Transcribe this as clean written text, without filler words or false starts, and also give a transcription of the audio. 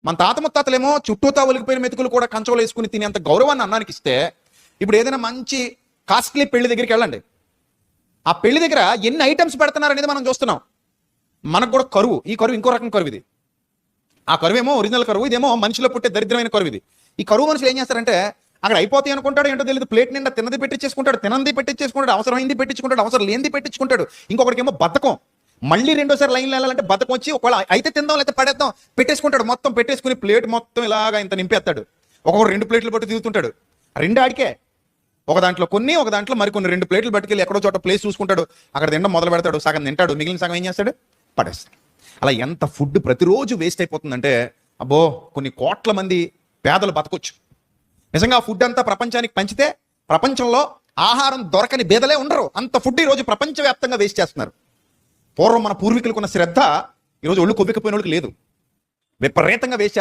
మన తాత ముత్తాతలేమో చుట్టూతా ఒలిగిపోయిన మెతుకులు కూడా కంచంలో వేసుకుని తినేంత గౌరవాన్ని అన్నానికి ఇస్తే, ఇప్పుడు ఏదైనా మంచి కాస్ట్లీ పెళ్లి దగ్గరికి వెళ్ళండి, ఆ పెళ్లి దగ్గర ఎన్ని ఐటమ్స్ పెడుతున్నారు అనేది మనం చూస్తున్నాం. మనకు కూడా కరువు, ఈ కరువు ఇంకో రకం కరువు ఇది. ఆ కరువు ఏమో ఒరిజినల్ కరువు, ఇదేమో మనిషిలో పుట్టే దరిద్రమైన కరువు ఇది. ఈ కరువు మనుషులు ఏం చేస్తారంటే అక్కడ అయిపోతాయి అనుకుంటాడు, ఏంటో తెలియదు, ప్లేట్ నిండా తిన్నది పెట్టించేసుకుంటాడు, తినంది పెట్టించేసుకుంటాడు, అవసరమైంది పెట్టించుకుంటాడు, అవసరం లేనిది పెట్టించుకుంటాడు. ఇంకొకరికి ఏమో బద్ధకం, మళ్ళీ రెండోసారి లైన్లో వెళ్ళాలంటే బద్ధకం వచ్చి ఒకవేళ అయితే తిందాం లేకపోతే పడేద్దాం పెట్టేసుకుంటాడు. మొత్తం పెట్టేసుకుని ప్లేట్ మొత్తం ఇలాగా ఇంత నింపేస్తాడు. ఒక్కొక్కరు 2 ప్లేట్లు పట్టు తిరుగుతుంటాడు. 2 ఆడికే, ఒక దాంట్లో కొన్ని, ఒక దాంట్లో మరికొన్ని 2 ప్లేట్లు పట్టుకెళ్ళి ఎక్కడో చోట ప్లేస్ చూసుకుంటాడు, అక్కడ తినడం మొదలు పెడతాడు, సగం తింటాడు, మిగిలిన సగం ఏం చేస్తాడు, పడేస్తాడు. అలా ఎంత ఫుడ్ ప్రతిరోజు వేస్ట్ అయిపోతుందంటే, అబ్బో కొన్ని కోట్ల మంది పేదలు బతకొచ్చు. నిజంగా ఫుడ్ అంతా ప్రపంచానికి పంచితే ప్రపంచంలో ఆహారం దొరకని బేదలే ఉండరు. అంత ఫుడ్ ఈరోజు ప్రపంచవ్యాప్తంగా వేస్ట్ చేస్తున్నారు. పూర్వం మన పూర్వీకులకు ఉన్న శ్రద్ధ ఈరోజు ఒళ్ళు కొవ్వెక్కిపోయిన వాళ్ళకి లేదు, విపరీతంగా వేస్ట్